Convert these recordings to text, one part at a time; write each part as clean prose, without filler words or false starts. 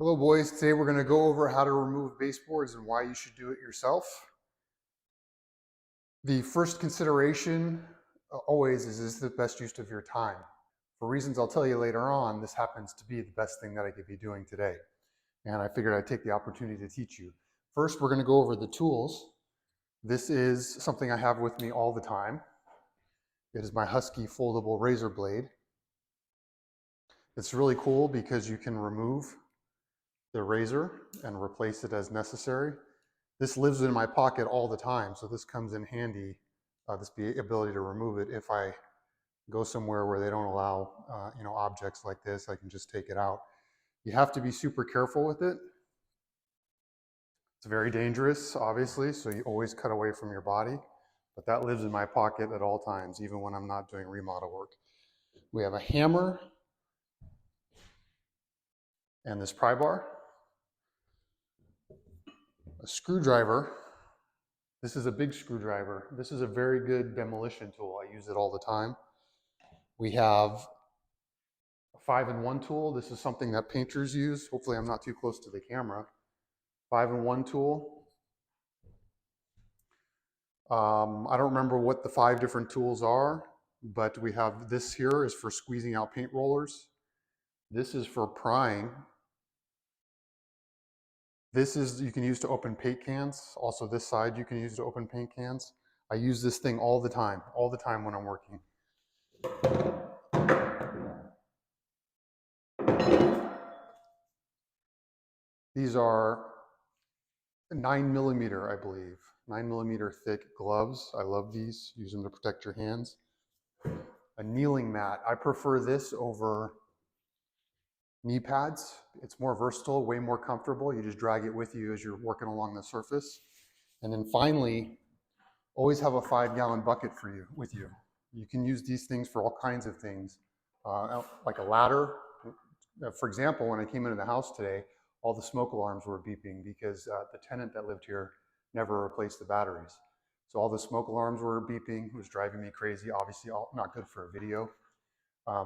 Hello boys, today we're going to go over how to remove baseboards and why you should do it yourself. The first consideration always is this the best use of your time? For reasons I'll tell you later on, this happens to be the best thing that I could be doing today. And I figured I'd take the opportunity to teach you. First, we're going to go over the tools. This is something I have with me all the time. It is my Husky foldable razor blade. It's really cool because you can remove the razor and replace it as necessary. This lives in my pocket all the time, so this comes in handy, this ability to remove it. If I go somewhere where they don't allow objects like this, I can just take it out. You have to be super careful with it. It's very dangerous, obviously, so you always cut away from your body, but that lives in my pocket at all times, even when I'm not doing remodel work. We have a hammer and this pry bar. A screwdriver. This is a big screwdriver. This is a very good demolition tool. I use it all the time. We have a 5-in-1 tool. This is something that painters use. Hopefully I'm not too close to the camera. 5-in-1 tool. I don't remember what the 5 different tools are, but we have this here is for squeezing out paint rollers. This is for prying. This is you can use to open paint cans. Also this side you can use to open paint cans. I use this thing all the time when I'm working. These are 9mm, I believe. 9mm thick gloves. I love these. Use them to protect your hands. A kneeling mat. I prefer this over knee pads. It's more versatile, way more comfortable. You just drag it with you as you're working along the surface. And then finally, always have a 5-gallon bucket with you. You can use these things for all kinds of things, like a ladder. For example, when I came into the house today, all the smoke alarms were beeping because the tenant that lived here never replaced the batteries. So all the smoke alarms were beeping. It was driving me crazy. Obviously, not good for a video.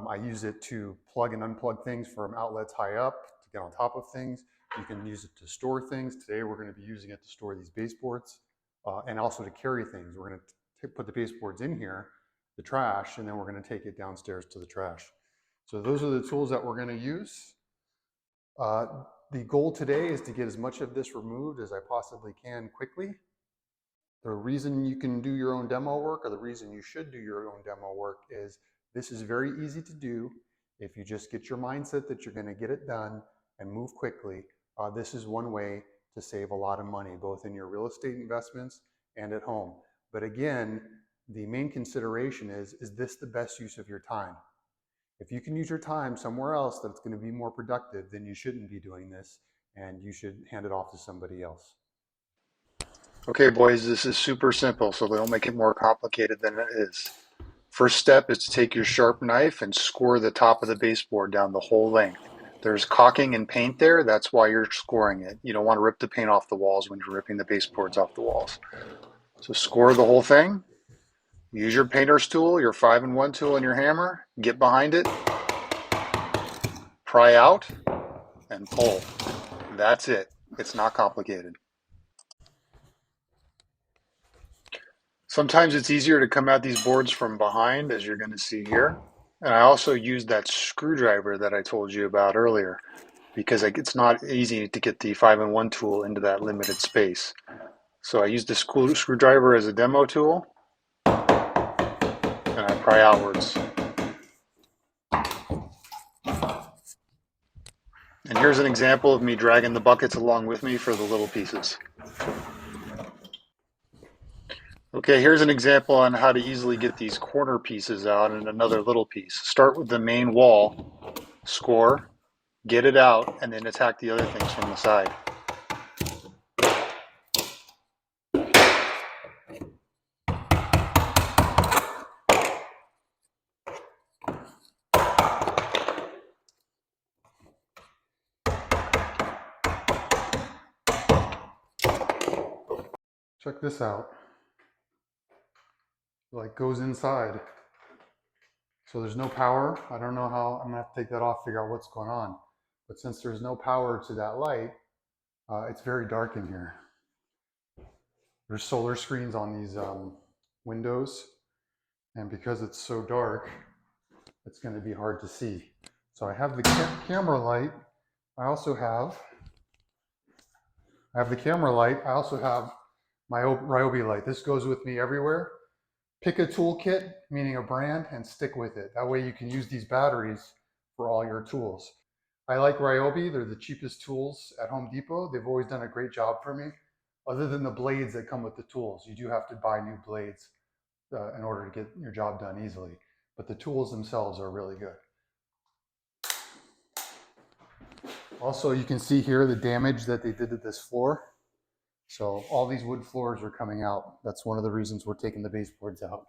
I use it to plug and unplug things from outlets high up to get on top of things. You can use it to store things. Today, we're going to be using it to store these baseboards and also to carry things. We're going to put the baseboards in here, the trash, and then we're going to take it downstairs to the trash. So those are the tools that we're going to use. The goal today is to get as much of this removed as I possibly can quickly. The reason you can do your own demo work, or the reason you should do your own demo work, is this is very easy to do if you just get your mindset that you're going to get it done and move quickly. This is one way to save a lot of money, both in your real estate investments and at home. But again, the main consideration is this the best use of your time? If you can use your time somewhere else that's going to be more productive, then you shouldn't be doing this, and you should hand it off to somebody else. Okay, boys, this is super simple, so don't make it more complicated than it is. First step is to take your sharp knife and score the top of the baseboard down the whole length. There's caulking and paint there, that's why you're scoring it. You don't want to rip the paint off the walls when you're ripping the baseboards off the walls. So score the whole thing. Use your painter's tool, your 5-in-1 tool, and your hammer. Get behind it, pry out, and pull. That's it. It's not complicated. Sometimes it's easier to come at these boards from behind, as you're going to see here. And I also use that screwdriver that I told you about earlier, because it's not easy to get the 5-in-1 tool into that limited space. So I use the screwdriver as a demo tool, and I pry outwards. And here's an example of me dragging the buckets along with me for the little pieces. Okay, here's an example on how to easily get these corner pieces out and another little piece. Start with the main wall, score, get it out, and then attack the other things from the side. Check this out. It like goes inside. So there's no power. I don't know how, I'm gonna have to take that off, figure out what's going on. But since there's no power to that light, it's very dark in here. There's solar screens on these windows, and because it's so dark, it's going to be hard to see. So I have the camera light. I have the camera light. I also have my Ryobi light. This goes with me everywhere. Pick a toolkit, meaning a brand, and stick with it. That way you can use these batteries for all your tools. I like Ryobi. They're the cheapest tools at Home Depot. They've always done a great job for me. Other than the blades that come with the tools. You do have to buy new blades in order to get your job done easily. But the tools themselves are really good. Also, you can see here the damage that they did to this floor. So all these wood floors are coming out. That's one of the reasons we're taking the baseboards out.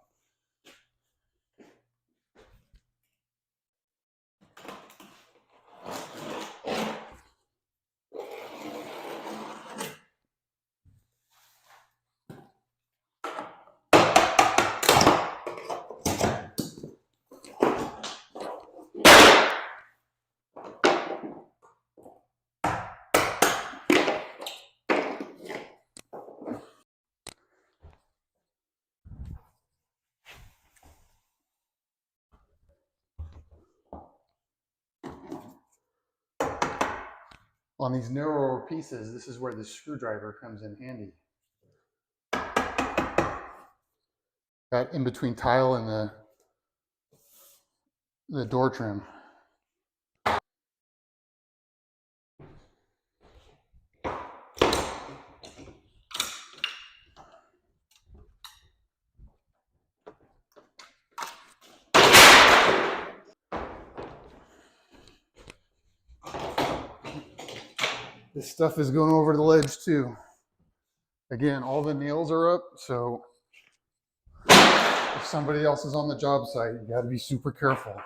On these narrower pieces, this is where the screwdriver comes in handy. That in between tile and the door trim. This stuff is going over the ledge too. Again, all the nails are up, so if somebody else is on the job site, you got to be super careful.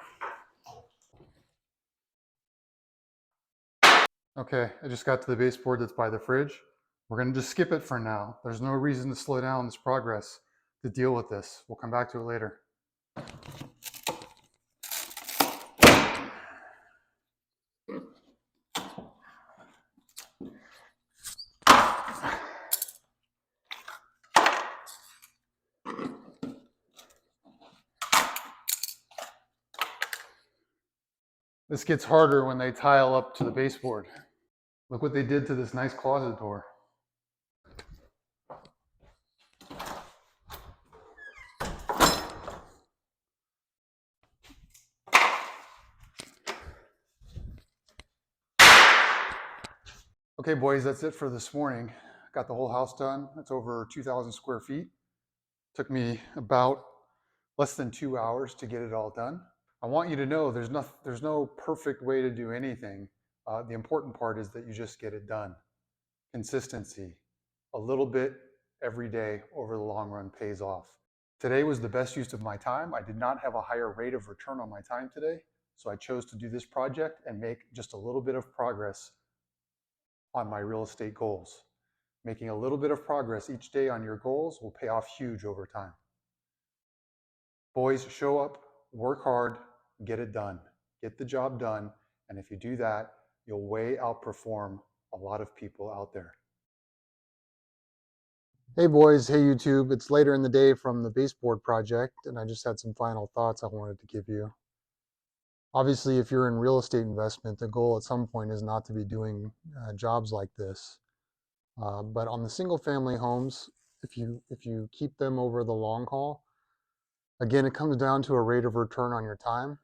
Okay, I just got to the baseboard that's by the fridge. We're going to just skip it for now. There's no reason to slow down this progress to deal with this. We'll come back to it later. This gets harder when they tile up to the baseboard. Look what they did to this nice closet door. Okay, boys, that's it for this morning. Got the whole house done. That's over 2,000 square feet. Took me about less than 2 hours to get it all done. I want you to know there's no perfect way to do anything. The important part is that you just get it done. Consistency. A little bit every day over the long run pays off. Today was the best use of my time. I did not have a higher rate of return on my time today, so I chose to do this project and make just a little bit of progress on my real estate goals. Making a little bit of progress each day on your goals will pay off huge over time. Boys, show up, work hard, get it done. Get the job done, and if you do that, you'll way outperform a lot of people out there. Hey boys, hey YouTube. It's later in the day from the baseboard project, and I just had some final thoughts I wanted to give you. Obviously, if you're in real estate investment, the goal at some point is not to be doing jobs like this. But on the single family homes, if you keep them over the long haul, again, it comes down to a rate of return on your time.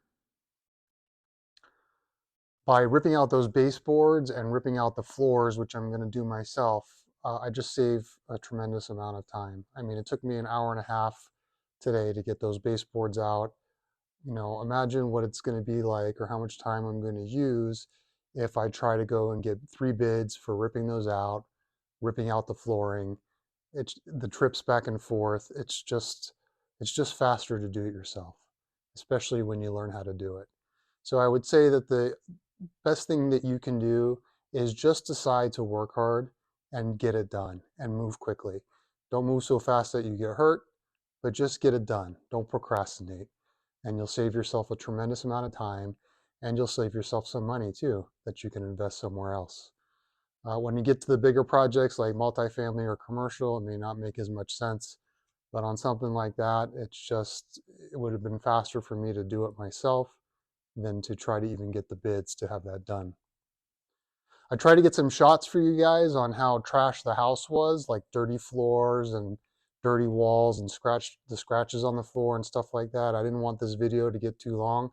By ripping out those baseboards and ripping out the floors, which I'm going to do myself, I just save a tremendous amount of time. I mean, it took me an hour and a half today to get those baseboards out. You know, imagine what it's going to be like or how much time I'm going to use if I try to go and get 3 bids for ripping those out, ripping out the flooring. It's the trips back and forth. It's just faster to do it yourself, especially when you learn how to do it. So I would say that the best thing that you can do is just decide to work hard and get it done and move quickly. Don't move so fast that you get hurt, but just get it done. Don't procrastinate, and you'll save yourself a tremendous amount of time and you'll save yourself some money too that you can invest somewhere else. When you get to the bigger projects like multifamily or commercial, it may not make as much sense. But on something like that, it would have been faster for me to do it myself than to try to even get the bids to have that done. I tried to get some shots for you guys on how trash the house was, like dirty floors and dirty walls and scratches on the floor and stuff like that. I didn't want this video to get too long.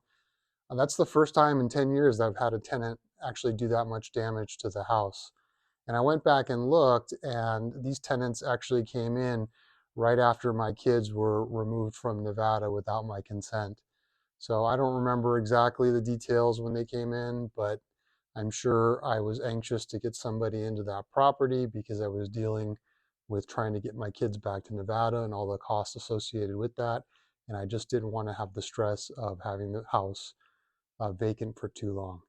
And that's the first time in 10 years that I've had a tenant actually do that much damage to the house. And I went back and looked, and these tenants actually came in right after my kids were removed from Nevada without my consent. So I don't remember exactly the details when they came in, but I'm sure I was anxious to get somebody into that property because I was dealing with trying to get my kids back to Nevada and all the costs associated with that. And I just didn't want to have the stress of having the house vacant for too long.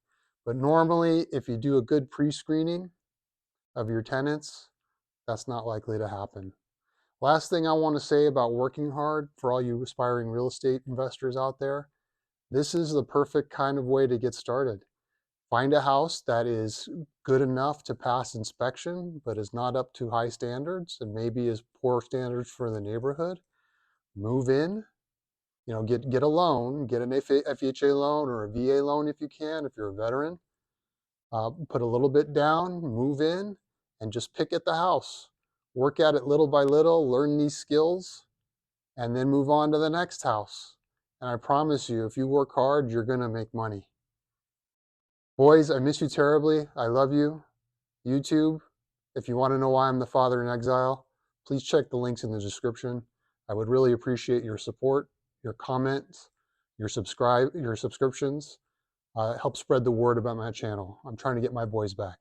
But normally, if you do a good pre-screening of your tenants, that's not likely to happen. Last thing I want to say about working hard for all you aspiring real estate investors out there, this is the perfect kind of way to get started. Find a house that is good enough to pass inspection, but is not up to high standards and maybe is poor standards for the neighborhood. Move in, get a loan, get an FHA loan or a VA loan if you can, if you're a veteran. Put a little bit down, move in, and just pick at the house. Work at it little by little, learn these skills, and then move on to the next house. And I promise you, if you work hard, you're going to make money. Boys, I miss you terribly. I love you. YouTube, if you want to know why I'm the father in exile, please check the links in the description. I would really appreciate your support, your comments, your subscriptions. Help spread the word about my channel. I'm trying to get my boys back.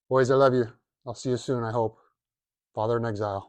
Boys, I love you. I'll see you soon, I hope. Father in exile.